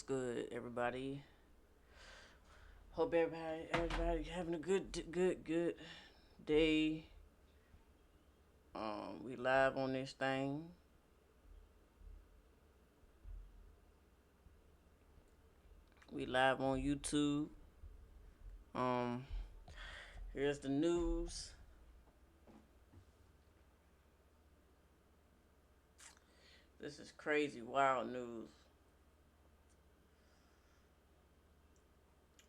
good, everybody? Hope everybody having a good day. We live on this thing. We live on YouTube. Um, Here's the news. This is crazy, wild news.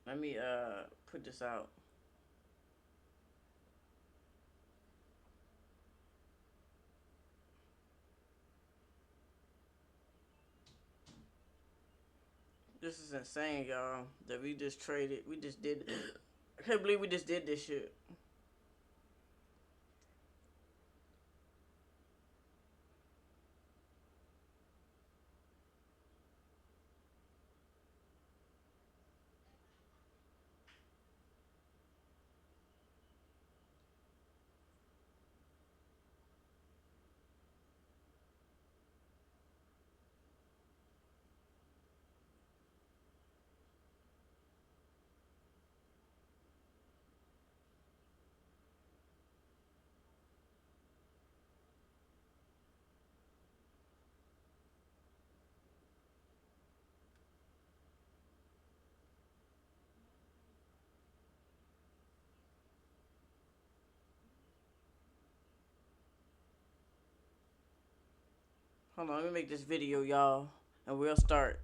Let me put this out. This is insane, y'all. That we just traded. We just did. I can't believe we just did this shit. Hold on, let me make this video, y'all, and we'll start.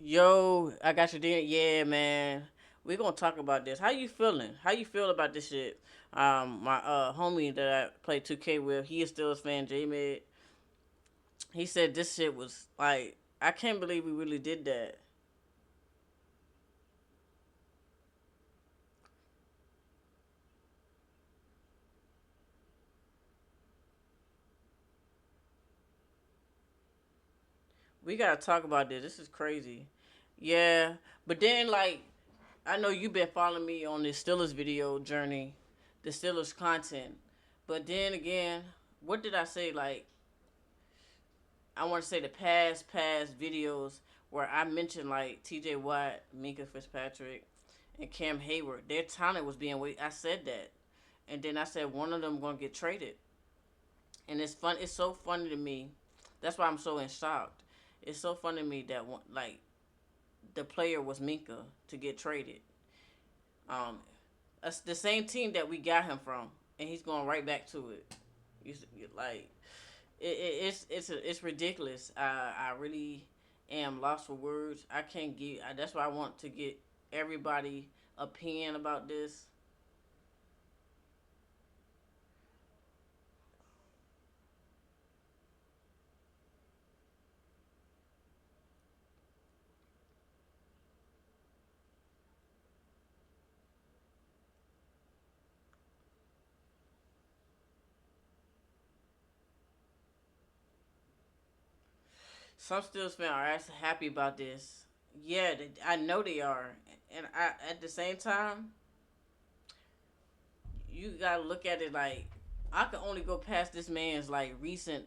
Yo, I got you there. Yeah, man. We gonna talk about this. How you feeling? How you feel about this shit? My homie that I play 2K with, he is still a fan, J Med. He said this shit was like, I can't believe we really did that. We gotta talk about this. This is crazy. Yeah, but then like, I know you've been following me on this Steelers video journey, the Steelers content. But then again, what did I say? Like, I want to say the past videos where I mentioned like T.J. Watt, Minka Fitzpatrick, and Cam Hayward. Their talent was being I said that, and then I said one of them gonna get traded, and it's fun. It's so funny to me. That's why I'm so in shock. It's so funny to me that one, like the player was Minka to get traded. Um, that's the same team that we got him from, and he's going right back to it. Like it's ridiculous. I really am lost for words. I can't get. That's why I want to get everybody opinion about this. Some Steelers fans are actually happy about this. Yeah, I know they are, and at the same time, you gotta look at it like I can only go past this man's like recent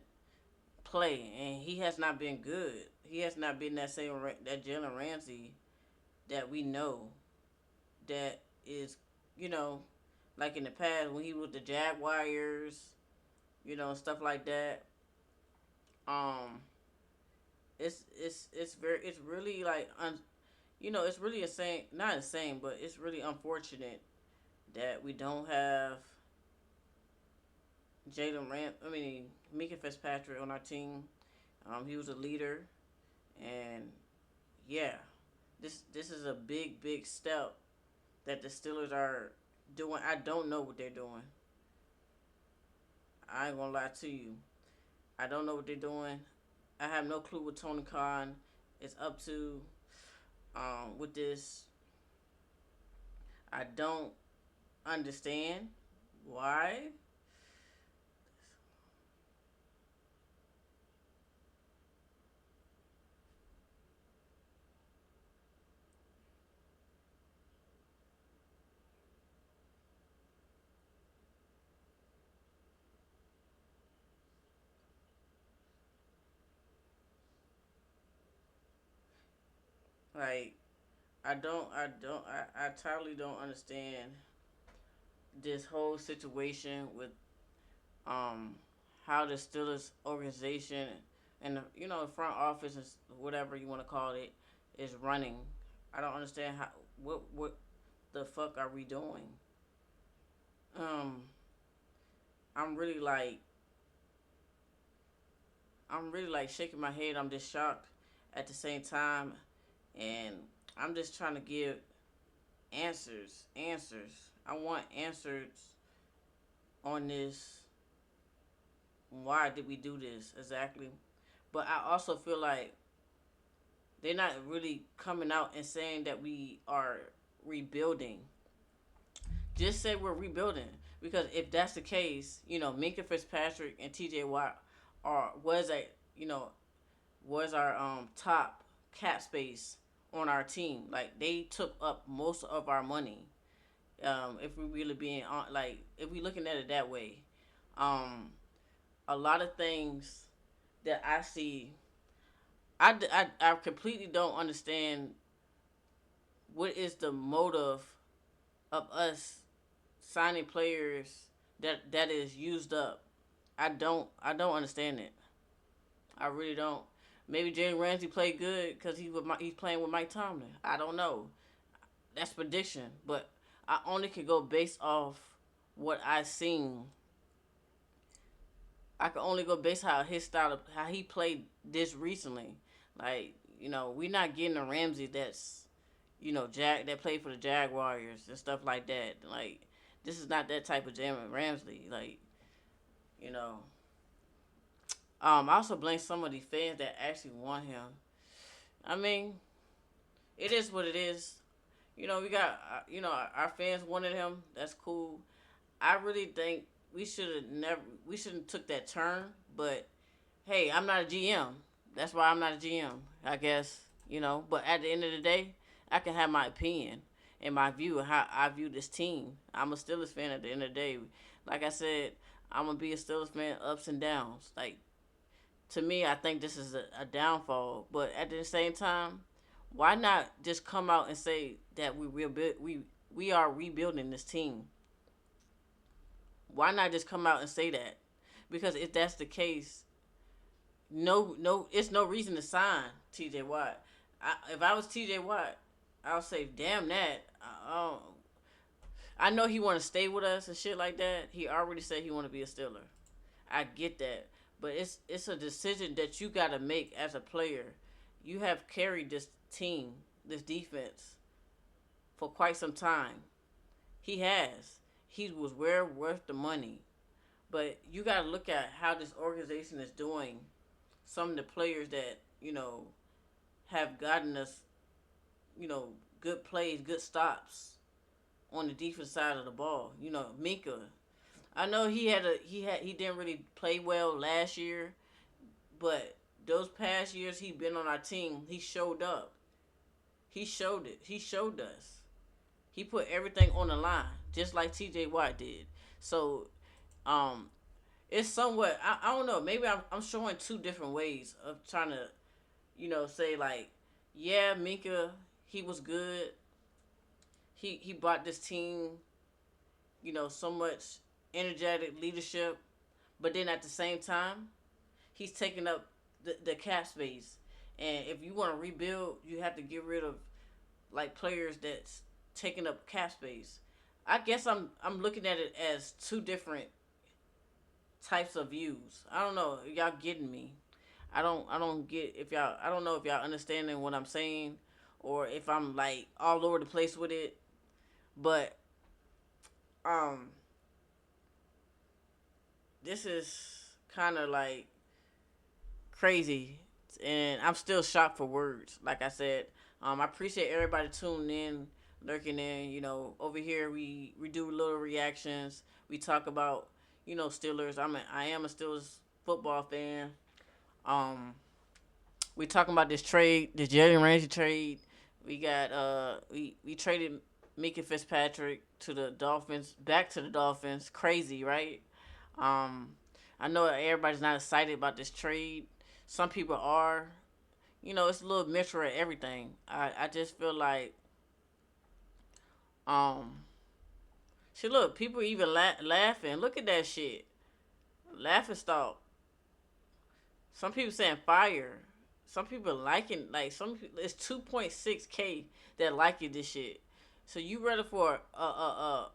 play, and he has not been good. He has not been that same that Jalen Ramsey that we know that is, you know, like in the past when he was the Jaguars, stuff like that. it's really like it's really insane, not insane, but it's really unfortunate that we don't have I mean Mika Fitzpatrick on our team. He was a leader, and yeah, this is a big step that the Steelers are doing. I don't know what they're doing. I ain't gonna lie to you. I don't know what they're doing. I have no clue what Tony Khan is up to with this. I don't understand why. Like I totally don't understand this whole situation with um how the Steelers organization and the front office is whatever you want to call it is running. I don't understand how what the fuck are we doing? Um, I'm really like I'm really like shaking my head. I'm just shocked at the same time, and I'm just trying to give answers. I want answers on this. Why did we do this exactly? But I also feel like they're not really coming out and saying that we are rebuilding. Just say we're rebuilding, because if that's the case, Minka Fitzpatrick and T.J. Watt are was a you know was our top cap space on our team. Like they took up most of our money. If we really being on, like if we looking at it that way, um, a lot of things that I see, I completely don't understand what is the motive of us signing players that is used up. I don't understand it. I really don't. Maybe Jalen Ramsey played good because he's playing with Mike Tomlin. I don't know. That's prediction, but I only can go based off what I seen. I can only go based how his style of how he played this recently. Like we're not getting a Ramsey that's that played for the Jaguars and stuff like that. Like this is not that type of Jalen Ramsey. Like you know. I also blame some of the fans that actually want him. I mean, it is what it is. We got our fans wanted him. That's cool. I really think we shouldn't took that turn. But hey, I'm not a GM. That's why I'm not a GM. I guess But at the end of the day, I can have my opinion and my view of how I view this team. I'm a Steelers fan at the end of the day. Like I said, I'm gonna be a Steelers fan ups and downs. Like to me, I think this is a downfall. But at the same time, why not just come out and say that we are rebuilding this team? Why not just come out and say that? Because if that's the case, it's no reason to sign T.J. Watt. If I was T.J. Watt, I'll say, damn that. I know he want to stay with us and shit like that. He already said he want to be a Steeler. I get that, but it's a decision that you got to make as a player. You have carried this team, this defense, for quite some time. He has. He was well worth the money, but you got to look at how this organization is doing. Some of the players that have gotten us, good plays, good stops on the defense side of the ball. Minka. I know he didn't really play well last year, but those past years he been on our team, he showed up. He showed it. He showed us. He put everything on the line, just like T.J. Watt did. So, um, it's somewhat. I don't know. Maybe I'm showing two different ways of trying to, say like, yeah, Minka, he was good. He brought this team, so much energetic leadership, but then at the same time, he's taking up the cap space. And if you want to rebuild, you have to get rid of like players that's taking up cap space. I guess I'm looking at it as two different types of views. I don't know. Y'all getting me? I don't get if y'all. I don't know if y'all understanding what I'm saying, or if I'm like all over the place with it. But um, this is kind of like crazy, and I'm still shocked for words. Like I said, I appreciate everybody tuning in, lurking in. Over here we do little reactions. We talk about Steelers. I am a Steelers football fan. Um, we talking about this trade, this Jalen Ramsey trade. We traded Mika Fitzpatrick to the Dolphins, back to the Dolphins. Crazy, right? Um, I know everybody's not excited about this trade. Some people are. It's a little mixture of everything. I just feel like um see, look, people even laughing. Look at that shit. Laughing stock. Some people saying fire. Some people liking, like, some people, it's 2.6K that liking this shit. So you ready for I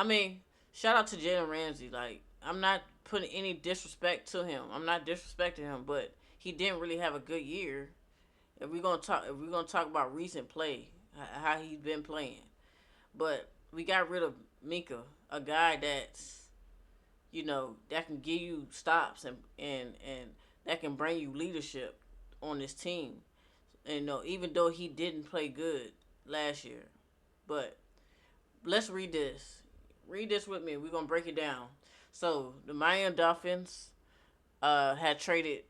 mean, shout out to Jalen Ramsey. Like, I'm not putting any disrespect to him. I'm not disrespecting him, but he didn't really have a good year. If we're gonna talk about recent play, how he's been playing, but we got rid of Mika, a guy that's that can give you stops and that can bring you leadership on this team. And even though he didn't play good last year, but let's read this. Read this with me. We're gonna break it down. So the Miami Dolphins had traded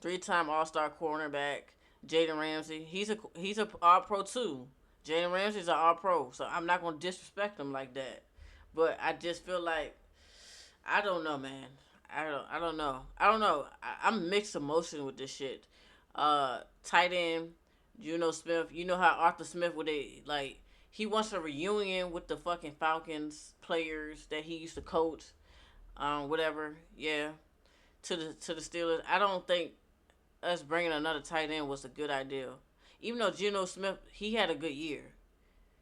three-time All-Star cornerback Jaden Ramsey. He's a All Pro too. Jaden Ramsey's an All Pro, so I'm not gonna disrespect him like that. But I just feel like I don't know, man. I don't know. I'm mixed emotion with this shit. Tight end, Juno Smith. You know how Arthur Smith would they like? He wants a reunion with the fucking Falcons players that he used to coach. Whatever. Yeah. To the Steelers. I don't think us bringing another tight end was a good idea. Even though Geno Smith, he had a good year.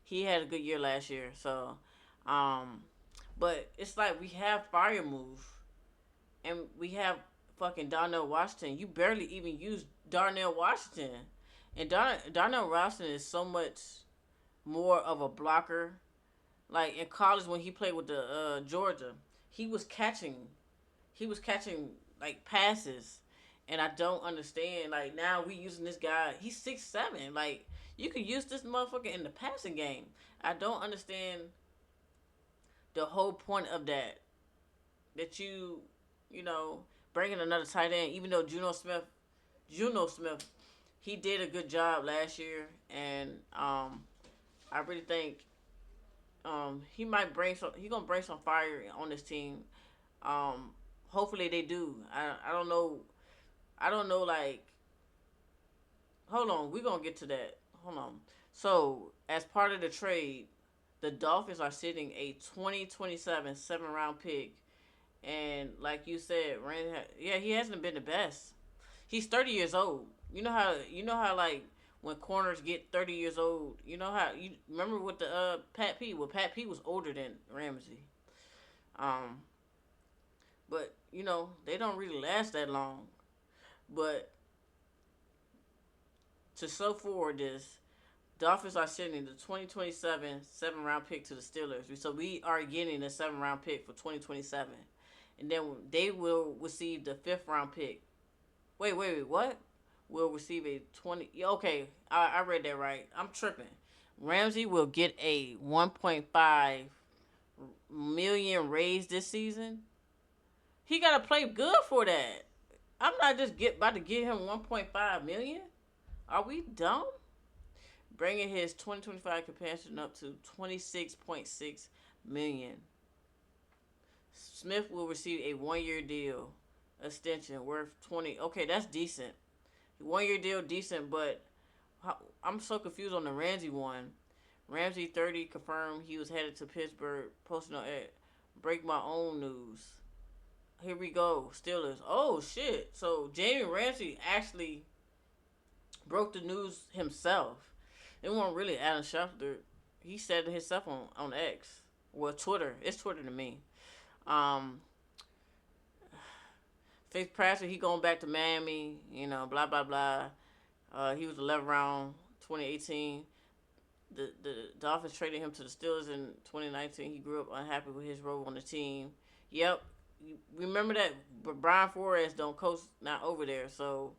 He had a good year last year. So, um, but it's like we have fire move and we have fucking Darnell Washington. You barely even use Darnell Washington, and Darnell Washington is so much more of a blocker. Like in college when he played with the Georgia, he was catching, he was catching like passes, and I don't understand. Like now we using this guy. He's 6'7". Like you could use this motherfucker in the passing game. I don't understand the whole point of that. That you know, bringing another tight end, even though Juno Smith, he did a good job last year, and I really think he might bring some. He gonna bring some fire on this team. Um, Hopefully they do. I don't know. I don't know. Like, hold on, we gonna get to that. Hold on. So as part of the trade, the Dolphins are sitting a 2027 7-round pick. And like you said, yeah, he hasn't been the best. He's 30 years old. You know how like when corners get 30 years old, you know how you remember with the Pat P. Well, Pat P was older than Ramsey. Um, but they don't really last that long. But to show forward this, Dolphins are sending the 2027 7-round pick to the Steelers. So we are getting a 7-round pick for 2027. And then they will receive the 5th round pick. Wait, what? Will receive a 20. Okay, I read that right. I'm tripping. Ramsey will get a 1.5 million raise this season. He got to play good for that. I'm not just about to give him 1.5 million. Are we dumb? Bringing his 2025 compensation up to 26.6 million. Smith will receive a 1-year deal extension worth 20. Okay, that's decent. 1-year deal, decent, but I'm so confused on the Ramsey one. Ramsey 30 confirmed he was headed to Pittsburgh. Posting on it. Break my own news. Here we go. Steelers. Oh shit. So Jamie Ramsey actually broke the news himself. It wasn't really Adam Schefter. He said it himself on X. Well, Twitter. It's Twitter to me. Um, Fitzpatrick, he going back to Miami. You know, blah blah blah. He was 11th round, 2018. The Dolphins traded him to the Steelers in 2019. He grew up unhappy with his role on the team. Yep, remember that. But Brian Flores don't coach not over there. So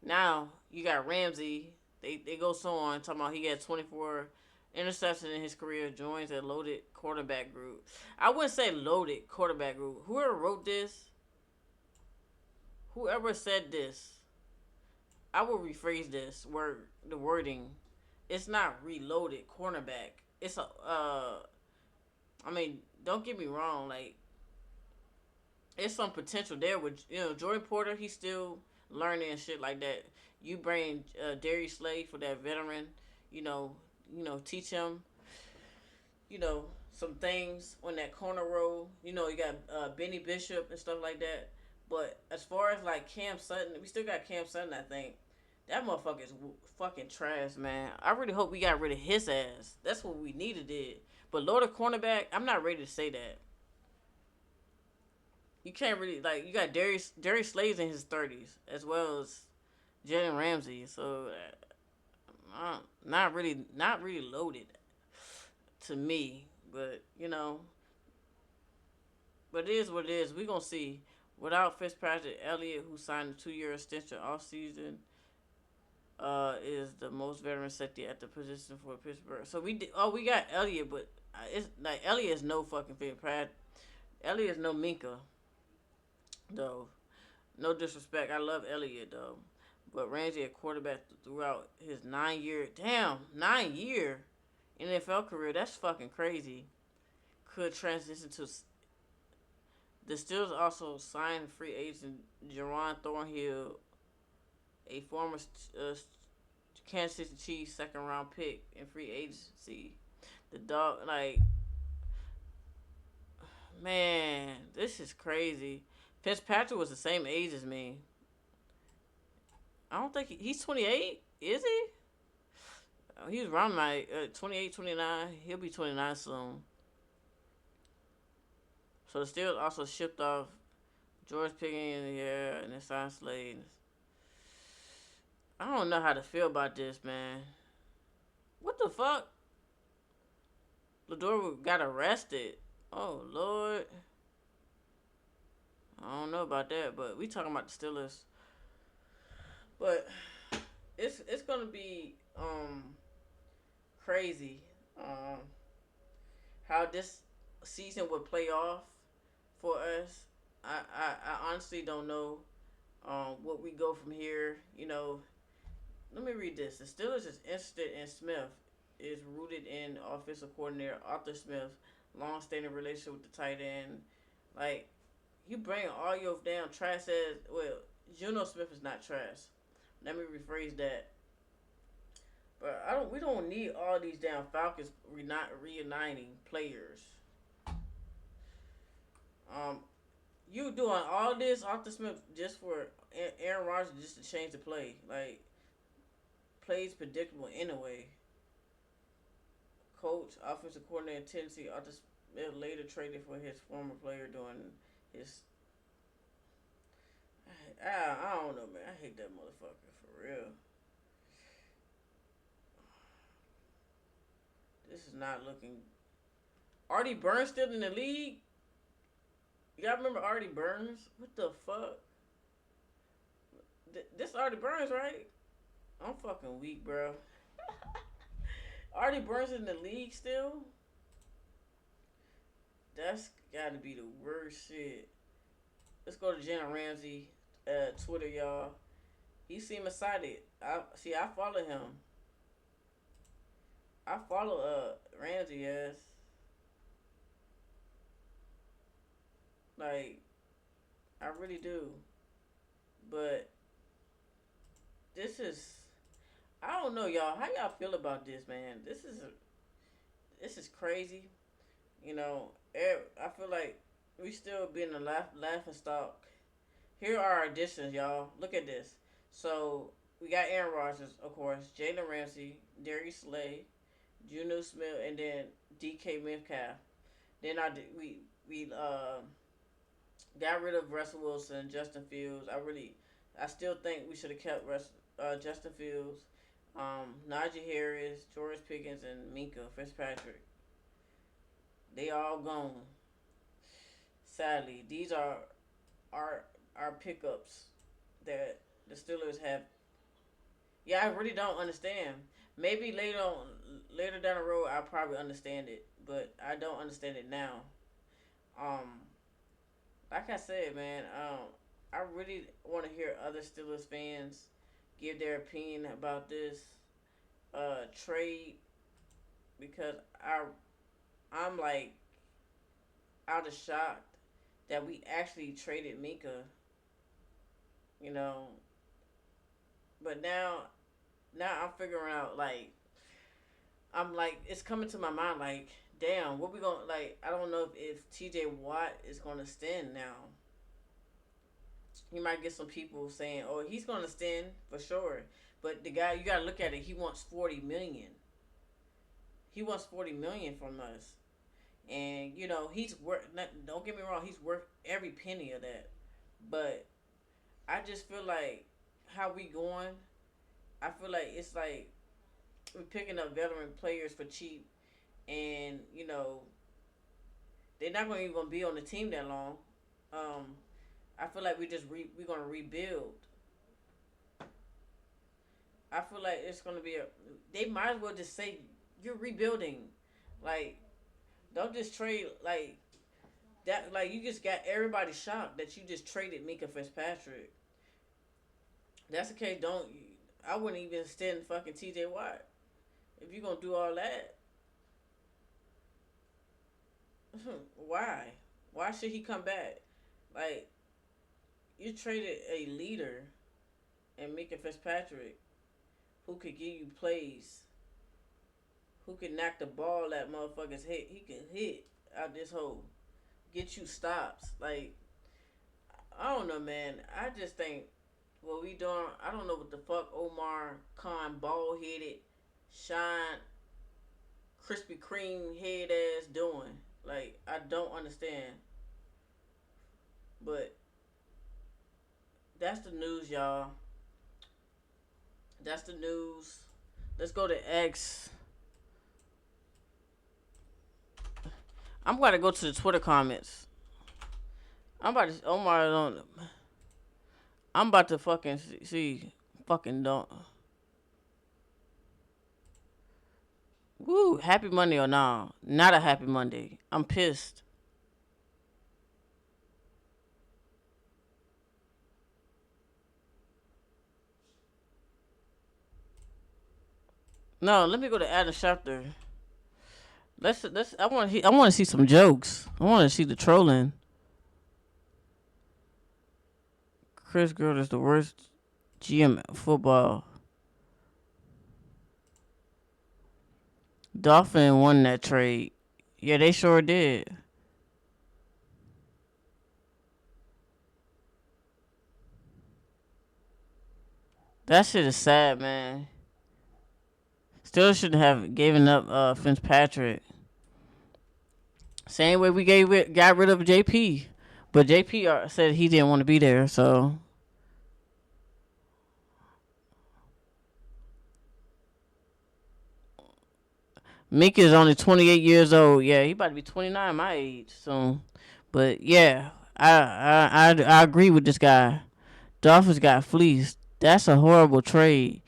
now you got Ramsey. They go so on talking about he had 24 interceptions in his career. Joins a loaded quarterback group. I wouldn't say loaded quarterback group. Whoever wrote this, whoever said this, I will rephrase this word, the wording. It's not reloaded cornerback. It's a I mean, don't get me wrong, like it's some potential there with Jordan Porter. He's still learning and shit like that. You bring Darius Slade for that veteran, you know, teach him, some things on that corner row. You got Benny Bishop and stuff like that. But as far as like Cam Sutton, we still got Cam Sutton. I think that motherfucker is fucking trash, man. I really hope we got rid of his ass. That's what we needed did. But loaded cornerback, I'm not ready to say that. You can't really like you got Darius Slade's in his 30s as well as Jalen Ramsey. So not really loaded to me. But but it is what it is. We gonna see. Without Fitzpatrick, Elliott, who signed a 2-year extension off season, is the most veteran safety at the position for Pittsburgh. So we got Elliott, but it's like Elliott is no fucking Fitzpatrick. Elliott is no Minka, though. No disrespect, I love Elliott though, but Ramsey at quarterback throughout his 9-year NFL career. That's fucking crazy. Could transition to the Steelers also signed free agent Jerron Thornhill, a former Kansas City Chiefs second round pick in free agency. The dog, like, man, this is crazy. Fitzpatrick was the same age as me. I don't think he's 28. Is he? He was around my 28, 29. He'll be 29 soon. So the Steelers also shipped off George Pickens, yeah, and then signed Slade. I don't know how to feel about this, man. What the fuck? Lador got arrested. Oh Lord. I don't know about that, but we talking about the Steelers. But it's gonna be crazy how this season would play off for us. I honestly don't know what we go from here. Let me read this. The Steelers is interested in Smith. Is rooted in offensive coordinator Arthur Smith, long-standing relationship with the tight end. Like, you bring all your damn trash ass. Well, Juno Smith is not trash. Let me rephrase that. But we don't need all these damn Falcons reuniting players. You doing all this Arthur Smith just for Aaron Rodgers just to change the play. Like, plays predictable anyway. Coach, offensive coordinator in Tennessee, Arthur Smith later traded for his former player during his. I don't know, man. I hate that motherfucker for real. This is not looking. Artie Burns still in the league? Y'all remember Artie Burns? What the fuck? This Artie Burns, right? I'm fucking weak, bro. Artie Burns in the league still? That's gotta be the worst shit. Let's go to Jalen Ramsey, Twitter, y'all. He seemed excited. I follow him. I follow Ramsey, yes. Like, I really do. But this is, I don't know, y'all. How y'all feel about this, man? This is crazy. I feel like we still being a laughing stock. Here are our additions, y'all. Look at this. So we got Aaron Rodgers, of course, Jalen Ramsey, Darius Slay, Juno Smith, and then DK Metcalf. Then we got rid of Russell Wilson, Justin Fields. I still think we should have kept Justin Fields, Najee Harris, George Pickens, and Minka Fitzpatrick. They all gone. Sadly, these are our our pickups that the Steelers have. Yeah, I really don't understand. Maybe later down the road, I'll probably understand it, but I don't understand it now. Um, like I said, man, I really want to hear other Steelers fans give their opinion about this trade because I'm like out of shock that we actually traded Mika, you know. But now I'm figuring out like I'm like it's coming to my mind like damn what we gonna like I don't know if TJ Watt is gonna stand now. You might get some people saying, "Oh, he's gonna stand for sure," but the guy you gotta look at it. He wants 40 million. He wants 40 million from us, and he's worth. Don't get me wrong, he's worth every penny of that. But I just feel like how we going. I feel like it's like we're picking up veteran players for cheap, and they're not going to even be on the team that long. Um, I feel like we're gonna rebuild. I feel like it's gonna be a. They might as well just say you're rebuilding, like don't just trade like that. Like you just got everybody shocked that you just traded Mika Fitzpatrick. That's the case. Don't I wouldn't even stand fucking T.J. Watt if you're gonna do all that. Why? Why should he come back? Like you traded a leader and Mika Fitzpatrick who could give you plays, who can knock the ball at motherfuckers head. He can hit out this hole, get you stops. Like I don't know, man. I just think what we doing. I don't know what the fuck Omar Khan bald headed, shine, Krispy Kreme head ass doing. Like I don't understand. But that's the news, y'all. That's the news. Let's go to X. I'm going to go to the Twitter comments. I'm about to Omar on. I'm about to fucking see fucking don't. Woo, happy Monday or no? Not a happy Monday. I'm pissed. No, let me go to Adam Schefter. Let's. I want to see some jokes. I want to see the trolling. Chris Gill is the worst GM football. Dolphin won that trade. Yeah, they sure did. That shit is sad, man. Still shouldn't have given up Fitzpatrick. Same way we got rid of JP, but JP said he didn't want to be there. So Mika is only 28 years old. Yeah, he about to be 29 my age. So, but yeah, I agree with this guy. Dolphins got fleeced. That's a horrible trade.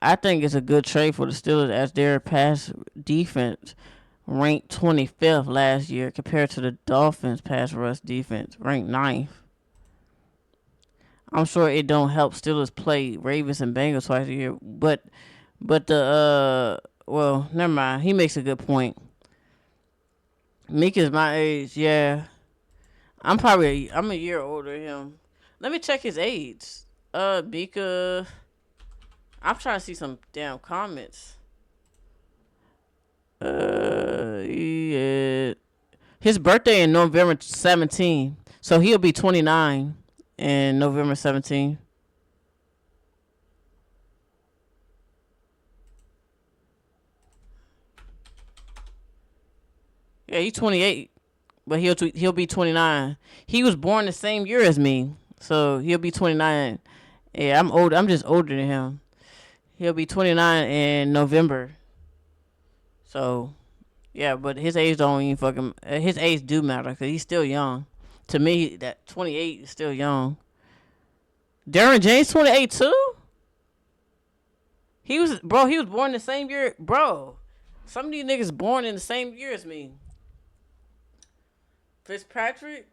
I think it's a good trade for the Steelers as their pass defense ranked 25th last year compared to the Dolphins pass rush defense ranked ninth. I'm sure it don't help Steelers play Ravens and Bengals twice a year, but the well, never mind. He makes a good point. Mika's my age, yeah. I'm a year older than him. Let me check his age. Mika. I'm trying to see some damn comments. Yeah. His birthday in November 17th, so he'll be 29 in November 17th. Yeah, he's 28, but he'll be 29. He was born the same year as me, so he'll be 29. Yeah, I'm old. I'm just older than him. He'll be 29 in November. So yeah, but his age don't even fucking. His age do matter because he's still young. To me, that 28 is still young. Darren James 28 too. He was bro. He was born the same year, bro. Some of these niggas born in the same year as me. Fitzpatrick,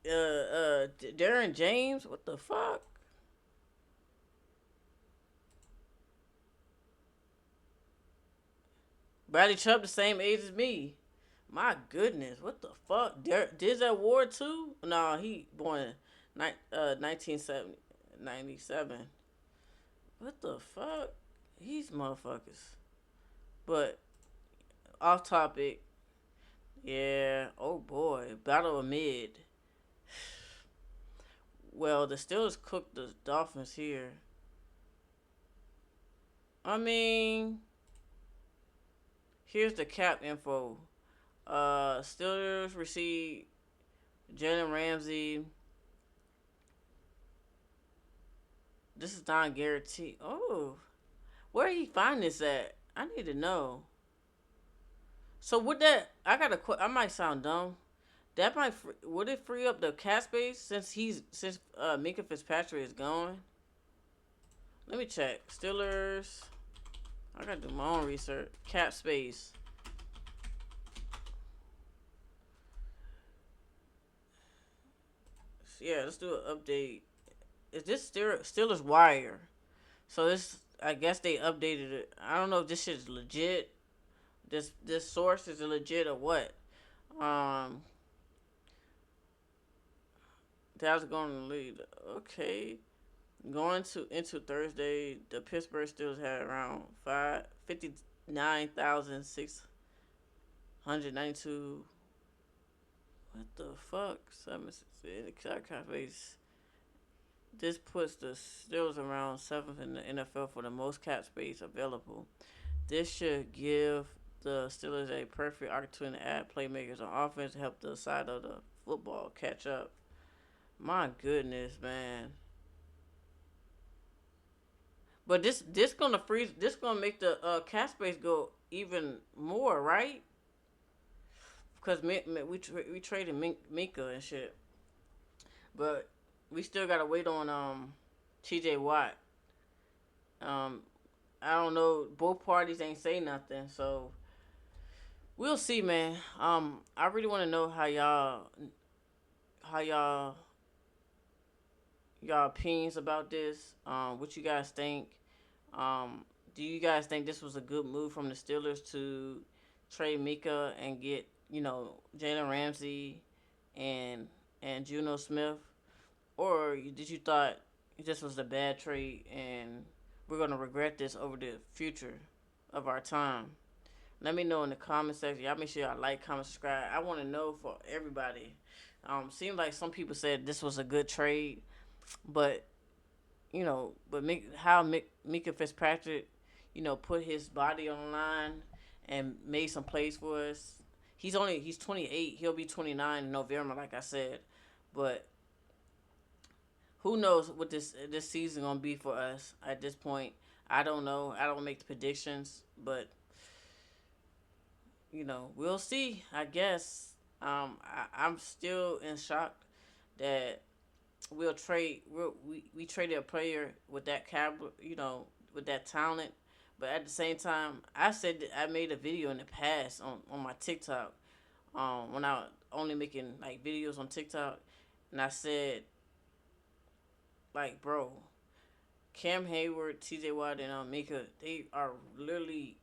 Darren James. What the fuck? Bradley Chubb the same age as me. My goodness, what the fuck? Did that Ward too? No, he born 1970, 97. What the fuck? These motherfuckers. But off topic, yeah. Oh boy, battle of mid. Well, the Steelers cooked the Dolphins here. I mean, here's the cap info. Steelers received Jalen Ramsey. This is not guaranteed. Oh, where he find this at? I need to know. So would that? I gotta. I might sound dumb. That might would it free up the cap space since Minka Fitzpatrick is gone? Let me check. Steelers. I gotta do my own research. Cap space. Yeah, let's do an update. Is this Steelers Wire? So this, I guess they updated it. I don't know if this shit is legit. This source is legit or what. Um, Dallas going to lead. Okay, going to into Thursday, the Pittsburgh Steelers had around 59,692. What the fuck? Exact base. This puts the Steelers around seventh in the NFL for the most cap space available. This should give the Steelers a perfect opportunity to add playmakers on offense to help the side of the football catch up. My goodness, man. But this gonna freeze. This gonna make the cap space go even more, right? Because we traded Minka and shit, but we still gotta wait on T.J. Watt. Um, I don't know. Both parties ain't say nothing, so we'll see, man. I really want to know how y'all opinions about this. What you guys think? Do you guys think this was a good move from the Steelers to trade Mika and get Jalen Ramsey and Juno Smith, or did you thought this was a bad trade and we're gonna regret this over the future of our time? Let me know in the comment section. Y'all make sure y'all like, comment, subscribe. I want to know for everybody. Seems like some people said this was a good trade, but how Mika Fitzpatrick, put his body on the line and made some plays for us. He's 28. He'll be 29 in November, like I said. But who knows what this season gonna be for us at this point? I don't know. I don't make the predictions, but we'll see. I guess. I'm still in shock that we traded a player with that caliber, with that talent. But at the same time, I said that I made a video in the past on my TikTok, when I was only making like videos on TikTok, and I said, like, bro, Cam Hayward, T.J. Watt, and Mika, they are literally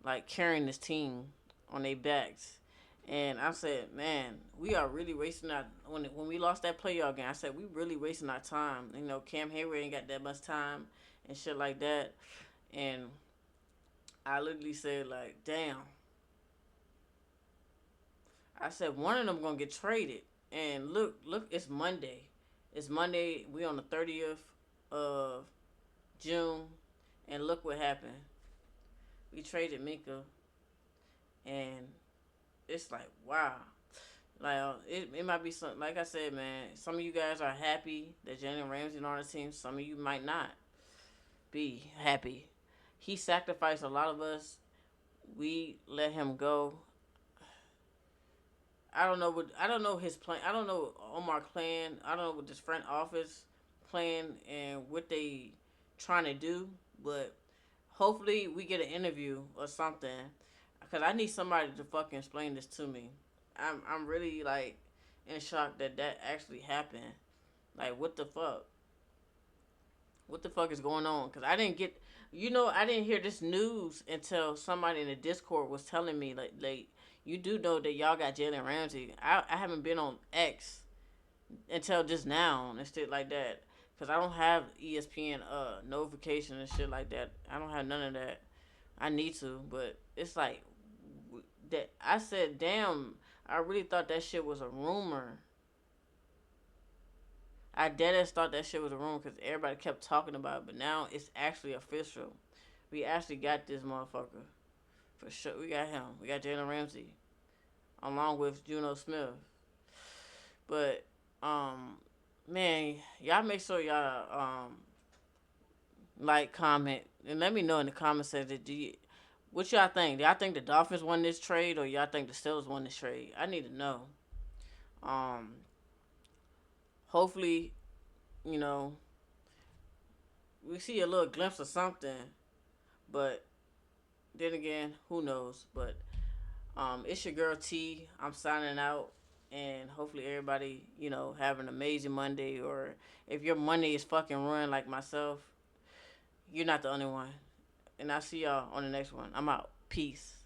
like carrying this team on their backs. And I said, man, we are really wasting our when we lost that playoff game. I said we really wasting our time. Cam Hayward ain't got that much time and shit like that. And I literally said like, damn. I said one of them gonna get traded. And look, it's Monday. It's Monday. We on the 30th of June, and look what happened. We traded Minka, and it's like wow. Like it might be some like I said, man. Some of you guys are happy that Jalen Ramsey and on the team. Some of you might not be happy. He sacrificed a lot of us. We let him go. I don't know his plan. I don't know Omar plan. I don't know what this front office plan and what they trying to do. But hopefully we get an interview or something. Cause I need somebody to fucking explain this to me. I'm really like in shock that that actually happened. Like what the fuck? What the fuck is going on? Cause I didn't get, I didn't hear this news until somebody in the Discord was telling me like you do know that y'all got Jalen Ramsey. I haven't been on X until just now and shit like that. Cause I don't have ESPN notification and shit like that. I don't have none of that. I need to, but it's like that. I said, damn. I really thought that shit was a rumor. I dead ass thought that shit was a rumor because everybody kept talking about it, but now it's actually official. We actually got this motherfucker for sure. We got him. We got Jalen Ramsey along with Juno Smith. But man, y'all make sure y'all like, comment, and let me know in the comment section. What y'all think? Do y'all think the Dolphins won this trade, or y'all think the Steelers won this trade? I need to know. Um, Hopefully, you know, we see a little glimpse of something, but then again, who knows? But it's your girl T. I'm signing out, and hopefully everybody, have an amazing Monday. Or if your Monday is fucking ruined like myself, you're not the only one. And I'll see y'all on the next one. I'm out. Peace.